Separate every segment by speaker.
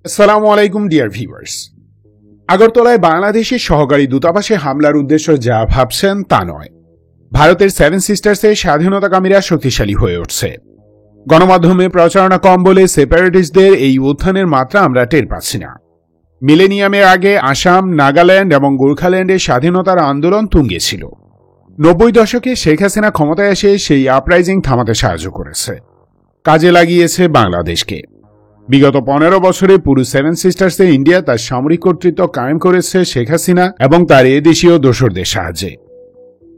Speaker 1: আসসালামু আলাইকুম dear viewers. আগরতলায় বাংলাদেশের সহকারী দূতাবাসে হামলার উদ্দেশ্য যা ভাবছেন তা নয়। ভারতের সেভেন সিস্টার্সে স্বাধীনতাকামীরা শক্তিশালী হয়ে উঠছে। গণমাধ্যমে প্রচারণা কম বলে সেপারেটিস্টদের এই উত্থানের মাত্রা আমরা টের পাচ্ছি না। মিলেনিয়ামের আগে আসাম, নাগাল্যান্ড এবং গোর্খাল্যান্ডে স্বাধীনতার আন্দোলন তুঙ্গে ছিল। 90 দশকে শেখ হাসিনা ক্ষমতায় এসে সেই আপরাইজিং থামাতে সাহায্য করেছে, কাজে লাগিয়েছে বাংলাদেশকে। বিগত 15 বছরে পুরো সেভেন সিস্টার্সে ইন্ডিয়া তার সামরিক কর্তৃত্ব কায়েম করেছে শেখ হাসিনা এবং তার এদেশীয় দোসরদের সাহায্যে।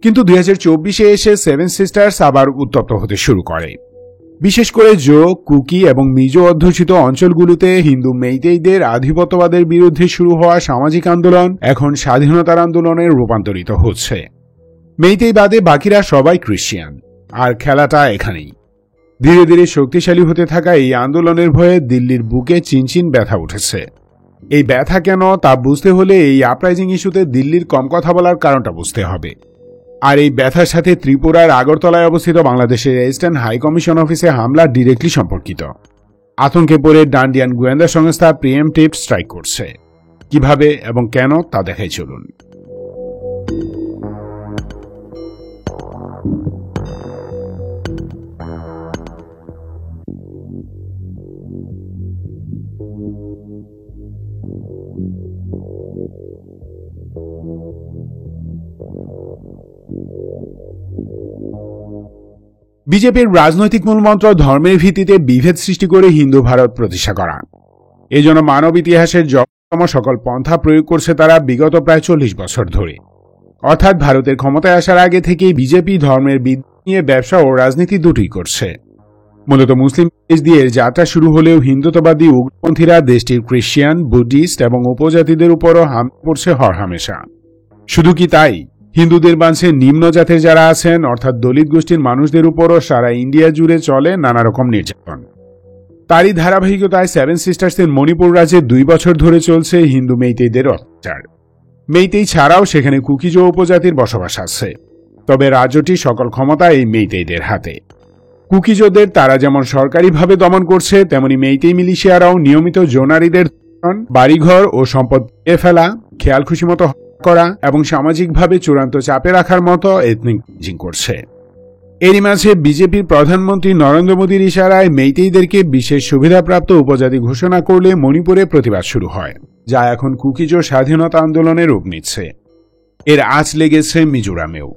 Speaker 1: কিন্তু 2024-এ এসে সেভেন সিস্টার্স আবার উত্তপ্ত হতে শুরু করে। বিশেষ করে জো, কুকি এবং মিজো অধ্যুষিত অঞ্চলগুলোতে হিন্দু মেইতেইদের আধিপত্যবাদের বিরুদ্ধে শুরু হওয়া সামাজিক আন্দোলন এখন স্বাধীনতার আন্দোলনে রূপান্তরিত হচ্ছে। মেইতেই বাদে বাকিরা সবাই খ্রিস্টান, আর খেলাটা এখানেই। ধীরে ধীরে শক্তিশালী হতে থাকা এই আন্দোলনের ভয়ে দিল্লির বুকে চিনচিন ব্যথা উঠেছে। এই ব্যথা কেন তা বুঝতে হলে এই আপরাইজিং ইস্যুতে দিল্লির কম কথা বলার কারণটা বুঝতে হবে। আর এই ব্যথার সাথে ত্রিপুরার আগরতলায় অবস্থিত বাংলাদেশের রেজিস্ট্যান্ট হাই কমিশন অফিসে হামলা ডিরেক্টলি সম্পর্কিত। আতঙ্কে পড়ে ডান্ডিয়ান গোয়েন্দা সংস্থা প্রিএমপ্টিভ স্ট্রাইক করছে। কিভাবে এবং কেন তা দেখাই চলুন। বিজেপির রাজনৈতিক মূলমন্ত্র ধর্মের ভিত্তিতে বিভেদ সৃষ্টি করে হিন্দু ভারত প্রতিষ্ঠা করা। এজন্য মানব ইতিহাসের জঘন্যতম সকল পন্থা প্রয়োগ করছে তারা বিগত প্রায় 40 বছর ধরে। অর্থাৎ ভারতের ক্ষমতায় আসার আগে থেকেই বিজেপি ধর্মের বিদ্বেষ নিয়ে ব্যবসা ও রাজনীতি দুটোই করছে। মূলত মুসলিম দেশ দিয়ে যাত্রা শুরু হলেও হিন্দুত্ববাদী উগ্রপন্থীরা দেশটির খ্রিস্টান, বুদ্ধিস্ট এবং উপজাতিদের উপরও হামলা করছে হরহামেশা। শুধু কি তাই, হিন্দুদের বাঁচে নিম্ন জাতের যারা আছেন অর্থাৎ দলিত গোষ্ঠীর মানুষদের উপরও সারা ইন্ডিয়া জুড়ে চলে নানা রকম নির্যাতন। তারই ধারাবাহিকতায় সেভেন সিস্টার্সের মণিপুর রাজ্যে 2 বছর ধরে চলছে হিন্দু মেইতেইদের অত্যাচার। মেইতেই ছাড়াও সেখানে কুকিজো উপজাতির বসবাস আছে, তবে রাজ্যটি সকল ক্ষমতা এই মেইতেইদের হাতে। কুকিজোদের তারা যেমন সরকারিভাবে দমন করছে, তেমনি মেইতেই মিলিশিয়ারাও নিয়মিত জোনারিদের বাড়িঘর ও সম্পদ ফেলা, খেয়াল খুশি মতো করা এবং সামাজিকভাবে চূড়ান্ত চাপে রাখার মতো এথনিক ক্লিনজিং করছে। এরই মাঝে বিজেপির প্রধানমন্ত্রী নরেন্দ্র মোদীর ইশারায় মেইতেইদেরকে বিশেষ সুবিধাপ্রাপ্ত উপজাতি ঘোষণা করলে মণিপুরে প্রতিবাদ শুরু হয়, যা এখন কুকিজো স্বাধীনতা আন্দোলনের রূপ নিচ্ছে। এর আঁচ লেগেছে মিজোরামেও।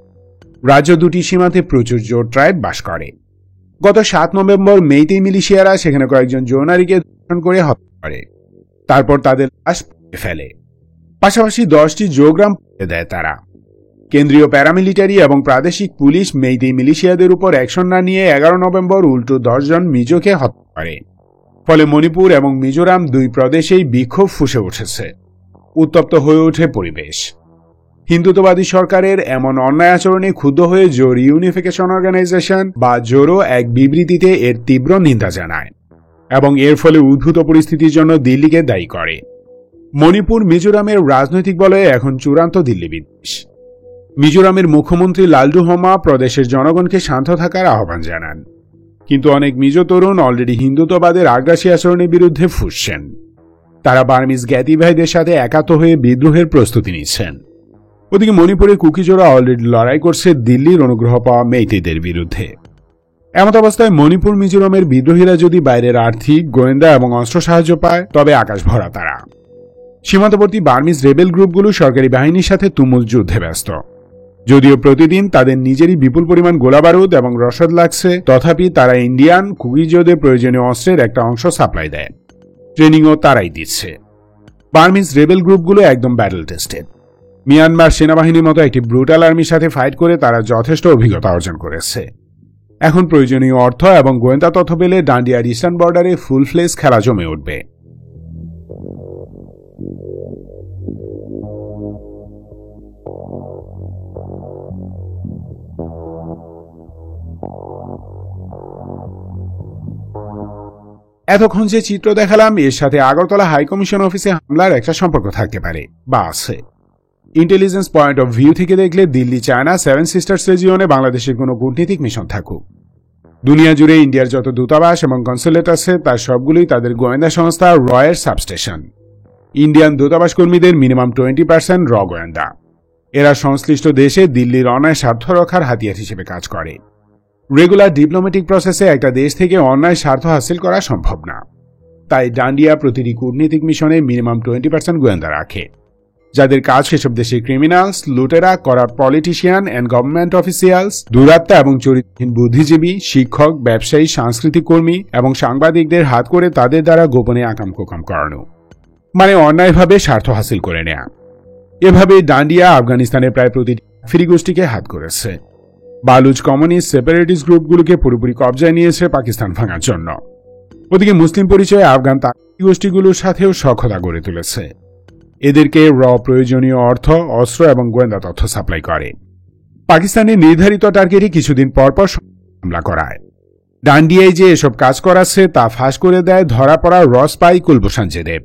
Speaker 1: রাজ্য দুটি সীমান্তে প্রচুর জো ট্রাইব বাস করে। গত 7 নভেম্বর মেইতেই মিলিশিয়ারা সেখানে কয়েকজন জোনারিকে ধর্ষণ করে হত্যা করে, তারপর তাদের লাশ পুড়িয়ে ফেলে। পাশাপাশি 10টি জোগ্রাম পুড়িয়ে দেয় তারা। কেন্দ্রীয় প্যারামিলিটারি এবং প্রাদেশিক পুলিশ মেইতেই মিলিশিয়াদের উপর অ্যাকশন না নিয়ে 11 নভেম্বর উল্টো 10 জন মিজোকে হত্যা করে। ফলে মণিপুর এবং মিজোরাম 2 প্রদেশেই বিক্ষোভ ফুসে উঠেছে। উত্তপ্ত হয়ে ওঠে পরিবেশ। হিন্দুত্ববাদী সরকারের এমন অন্যায় আচরণে ক্ষুব্ধ হয়ে জো রিউনিফিকেশন অর্গানাইজেশন বা জোরো এক বিবৃতিতে এর তীব্র নিন্দা জানায় এবং এর ফলে উদ্ভূত পরিস্থিতির জন্য দিল্লিকে দায়ী করে। মণিপুর, মিজোরামের রাজনৈতিক বলয়ে এখন চূড়ান্ত দিল্লি বিদ্বেষ। মিজোরামের মুখ্যমন্ত্রী লালডুহমা প্রদেশের জনগণকে শান্ত থাকার আহ্বান জানান, কিন্তু অনেক মিজো তরুণ অলরেডি হিন্দুত্ববাদের আগ্রাসী আচরণের বিরুদ্ধে ফুঁসছেন। তারা বার্মিজ জ্ঞাতি ভাইদের সাথে একাত্ম হয়ে বিদ্রোহের প্রস্তুতি নিচ্ছেন। ওদিকে মণিপুরে কুকিজোরা অলরেডি লড়াই করছে দিল্লির অনুগ্রহ পাওয়া মেইতেইদের বিরুদ্ধে। এমত অবস্থায় মণিপুর, মিজোরামের বিদ্রোহীরা যদি বাইরের আর্থিক, গোয়েন্দা এবং অস্ত্র সাহায্য পায়, তবে আকাশ ভরা তারা। সীমান্তবর্তী বার্মিজ রেবেল গ্রুপগুলো সরকারি বাহিনীর সাথে তুমুল যুদ্ধে ব্যস্ত। যদিও প্রতিদিন তাদের নিজেরই বিপুল পরিমাণ গোলাবারুদ এবং রসদ লাগছে, তথাপি তারা ইন্ডিয়ান কুকিজোদের প্রয়োজনীয় অস্ত্রের একটা অংশ সাপ্লাই দেয়। ট্রেনিংও তারাই দিচ্ছে। বার্মিজ রেবেল গ্রুপগুলো একদম ব্যাটল টেস্টেড। মিয়ানমার সেনাবাহিনীর মতো একটি ব্রুটাল আর্মির সাথে ফাইট করে তারা যথেষ্ট অভিজ্ঞতা অর্জন করেছে। এখন প্রয়োজনীয় অর্থ এবং গোয়েন্দা তথ্য পেলে ডান্ডিয়ার ইস্টার্ন বর্ডারে ফুল ফ্লেজ খেলা জমে উঠবে। এতক্ষণ যে চিত্র দেখালাম, এর সাথে আগরতলা হাইকমিশন অফিসে হামলার একটা সম্পর্ক থাকতে পারে বা আছে। ইন্টেলিজেন্স পয়েন্ট অফ ভিউ থেকে দেখলে দিল্লি চায় না সেভেন সিস্টার্স রিজিয়নে বাংলাদেশের কোনো কূটনীতিক মিশন থাকুক। দুনিয়া জুড়ে ইন্ডিয়ার যত দূতাবাস এবং কনসুলেট আছে তার সবগুলোই তাদের গোয়েন্দা সংস্থা রয়ের সাবস্টেশন। ইন্ডিয়ান দূতাবাস কর্মীদের মিনিমাম 20% র গোয়েন্দা। এরা সংশ্লিষ্ট দেশে দিল্লির অন্যায় স্বার্থ রক্ষার হাতিয়ার হিসেবে কাজ করে। রেগুলার ডিপ্লোম্যাটিক প্রসেসে একটা দেশ থেকে অন্যায় স্বার্থ হাসিল করা সম্ভব না। তাই ডান্ডিয়া প্রতিটি কূটনীতিক মিশনে মিনিমাম 20% গোয়েন্দা রাখে, যাদের কাজ সেসব দেশের ক্রিমিনালস, লুটেরা, corrupt politician and government officials, দুরাত্মা এবং চরিত্রহীন বুদ্ধিজীবী, শিক্ষক, ব্যবসায়ী, সাংস্কৃতিক কর্মী এবং সাংবাদিকদের হাত করে তাদের দ্বারা গোপনে আকাম কুকাম করানো, মানে অন্যায়ভাবে স্বার্থ হাসিল করে নেয়া। এভাবেই ডান্ডিয়া আফগানিস্তানের প্রায় প্রতিটি ফ্রি গোষ্ঠীকে হাত করেছে। বালুচ কমিউনিস্ট সেপারেটিস্ট গ্রুপগুলোকে পুরোপুরি কবজায় নিয়েছে পাকিস্তান ভাঙার জন্য। ওদিকে মুসলিম পরিচয়ে আফগান তাগিদ গোষ্ঠীগুলোর সাথেও সখ্যতা গড়ে তুলেছে। এদেরকে প্রয়োজনীয় অর্থ, অস্ত্র এবং গোয়েন্দা তথ্য সাপ্লাই করে। পাকিস্তানের নির্ধারিত টার্গেটে কিছুদিন পরপর হামলা করায়। ডান্ডিয়ায় যে এসব কাজ করাচ্ছে তা ফাঁস করে দেয় ধরা পড়া রসপাই কুলভূষণ যাদব।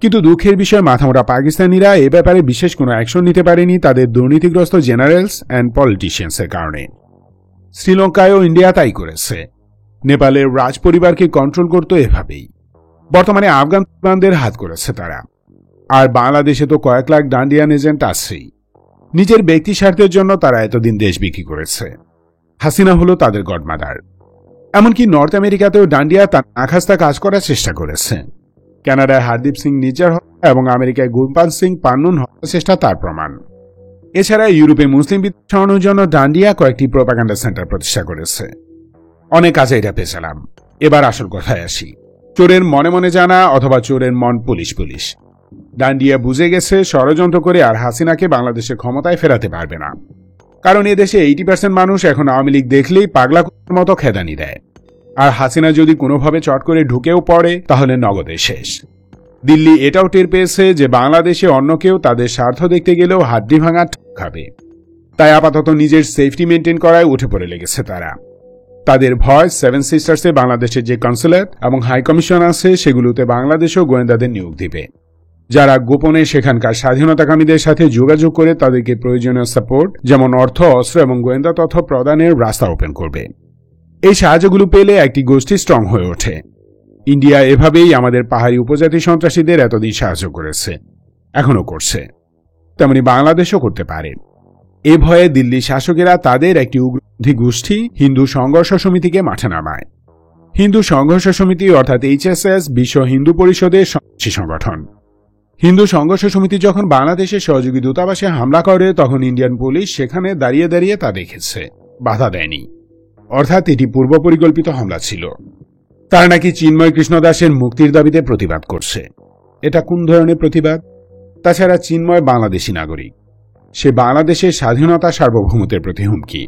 Speaker 1: কিন্তু দুঃখের বিষয়, মাথামোটা পাকিস্তানিরা এ ব্যাপারে বিশেষ কোনো অ্যাকশন নিতে পারেনি তাদের দুর্নীতিগ্রস্ত জেনারেলস অ্যান্ড পলিটিশিয়ানসের কারণে। শ্রীলঙ্কায়ও ইন্ডিয়া তাই করেছে। নেপালের রাজ পরিবারকে কন্ট্রোল করত এভাবেই। বর্তমানে আফগানদের হাত করেছে তারা। আর বাংলাদেশে তো কয়েক লাখ ডান্ডিয়ান এজেন্ট আছেই। নিজের ব্যক্তি স্বার্থের জন্য তারা এতদিন দেশ বিক্রি করেছে। হাসিনা হলো তাদের গডমাদার। এমনকি নর্থ আমেরিকাতেও ডান্ডিয়া তার নাখাস্তা কাজ করার চেষ্টা করেছে। কানাডায় হারদীপ সিং নির্জার হত্যা এবং আমেরিকায় গুরপাল সিং পান্নুন হত্যা চেষ্টা তার প্রমাণ। এছাড়া ইউরোপে মুসলিম বিদ্বেষ ছড়ানোর জন্য ডান্ডিয়া কয়েকটি প্রোপাগান্ডা সেন্টার প্রতিষ্ঠা করেছে। অনেক কাজে এটা পেয়েছিলাম। এবার আসল কথায় আসি। চোরের মনে মনে জানা অথবা চোরের মন পুলিশ পুলিশ। ডান্ডিয়া বুঝে গেছে ষড়যন্ত্র করে আর হাসিনাকে বাংলাদেশের ক্ষমতায় ফেরাতে পারবে না। কারণ এদেশে 80% মানুষ এখন আওয়ামী লীগ দেখলেই পাগলা কুকুরের মতো খেদানি দেয়। আর হাসিনা যদি কোনোভাবে চট করে ঢুকেও পড়ে তাহলে নগদে শেষ। দিল্লি এটাও টের পেয়েছে যে বাংলাদেশে অন্য কেউ তাদের স্বার্থ দেখতে গেলেও হাড্ডি ভাঙা খাবে। তাই আপাতত নিজের সেফটি মেনটেন করায় উঠে পড়ে লেগেছে তারা। তাদের ভয় সেভেন সিস্টার্সে বাংলাদেশের যে কনসুলেট এবং হাই কমিশন আছে সেগুলোতে বাংলাদেশও গোয়েন্দাদের নিয়োগ দিবে, যারা গোপনে সেখানকার স্বাধীনতাকামীদের সাথে যোগাযোগ করে তাদেরকে প্রয়োজনীয় সাপোর্ট যেমন অর্থ, অস্ত্র এবং গোয়েন্দা তথ্য প্রদানের রাস্তা ওপেন করবে। এই সাহায্যগুলো পেলে একটি গোষ্ঠী স্ট্রং হয়ে ওঠে। ইন্ডিয়া এভাবেই আমাদের পাহাড়ি উপজাতি সন্ত্রাসীদের এতদিন সাহায্য করেছে, এখনো করছে। তেমনি বাংলাদেশও করতে পারে। এ ভয়ে দিল্লি শাসকেরা তাদের একটি উগ্রপন্থী গোষ্ঠী হিন্দু সংঘর্ষ সমিতিকে মাঠে নামায়। হিন্দু সংঘর্ষ সমিতি অর্থাৎ HSS বিশ্ব হিন্দু পরিষদের সন্ত্রাসী সংগঠন। হিন্দু সংঘর্ষ সমিতি যখন বাংলাদেশের সহযোগী দূতাবাসে হামলা করে তখন ইন্ডিয়ান পুলিশ সেখানে দাঁড়িয়ে দাঁড়িয়ে তা দেখেছে, বাধা দেয়নি। অর্থাৎ এটি পূর্ব পরিকল্পিত হামলা ছিল। তারা নাকি চিন্ময় কৃষ্ণ দাসের মুক্তির দাবিতে প্রতিবাদ করছে। এটা কোন ধরনের প্রতিবাদ? তাছাড়া চিন্ময় বাংলাদেশী নাগরিক। সে বাংলাদেশের স্বাধীনতা সার্বভৌমত্বের প্রতি হুমকি।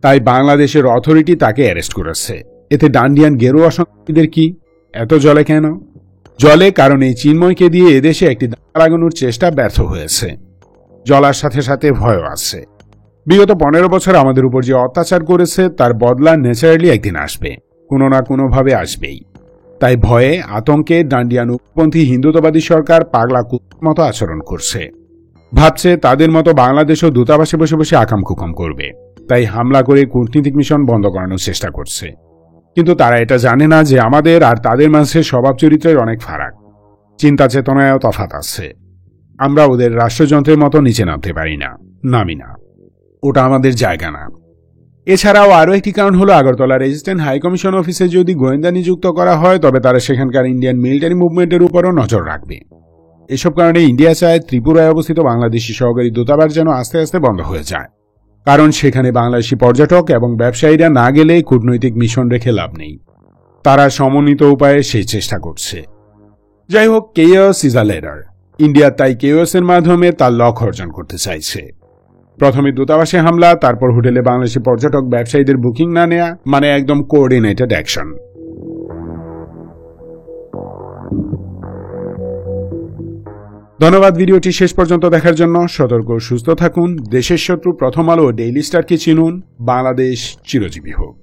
Speaker 1: তাই বাংলাদেশের অথরিটি তাকে অ্যারেস্ট করেছে। এতে ডান্ডিয়ান গেরুয়া সন্ত্রাসীদের কি এত জলে কেন? জলে কারণ এই চিন্ময়কে দিয়ে এদেশে একটি দাঙ্গা লাগানোর চেষ্টা ব্যর্থ হয়েছে। জলার সাথে সাথে ভয়ও আছে। বিগত 15 বছর আমাদের উপর যে অত্যাচার করেছে তার বদলা ন্যাচারালি একদিন আসবে, কোনো না কোনোভাবে আসবেই। তাই ভয়ে আতঙ্কে ডান্ডিয়ান উগ্রপন্থী হিন্দুত্ববাদী সরকার পাগলা কুকুরের মতো আচরণ করছে। ভাবছে তাদের মতো বাংলাদেশও দূতাবাসে বসে বসে আকাম কুকাম করবে। তাই হামলা করে কূটনীতিক মিশন বন্ধ করানোর চেষ্টা করছে। কিন্তু তারা এটা জানে না যে আমাদের আর তাদের মাঝে স্বভাব চরিত্রের অনেক ফারাক, চিন্তা চেতনায়ও তফাৎ আছে। আমরা ওদের রাষ্ট্রযন্ত্রের মতো নিচে নামতে পারি না, নামি না। ওটা আমাদের জায়গা না। এছাড়াও আরও একটি কারণ হলো আগরতলা রেজিস্ট্যান্ট হাই কমিশন অফিসে যদি গোয়েন্দা নিযুক্ত করা হয় তবে তারা সেখানকার ইন্ডিয়ান মিলিটারি মুভমেন্টের উপরও নজর রাখবে। এসব কারণে ইন্ডিয়া চায় ত্রিপুরায় অবস্থিত বাংলাদেশি সহকারী দূতাবাস যেন আস্তে আস্তে বন্ধ হয়ে যায়। কারণ সেখানে বাংলাদেশি পর্যটক এবং ব্যবসায়ীরা না গেলে কূটনৈতিক মিশন রেখে লাভ নেই। তারা সমন্বিত উপায়ে সেই চেষ্টা করছে। যাই হোক, chaos is a ladder. India তাই কেওসের মাধ্যমে তার লক্ষ্য অর্জন করতে চাইছে। প্রথমে দূতাবাসে হামলা, তারপর হোটেলে বাংলাদেশি পর্যটক ব্যবসায়ীদের বুকিং না নেয়া, মানে একদম কোঅর্ডিনেটেড অ্যাকশন। ধন্যবাদ ভিডিওটি শেষ পর্যন্ত দেখার জন্য। সতর্ক, সুস্থ থাকুন। দেশের শত্রু প্রথম আলো ডেইলি স্টারকে চিনুন। বাংলাদেশ চিরজীবী হোক।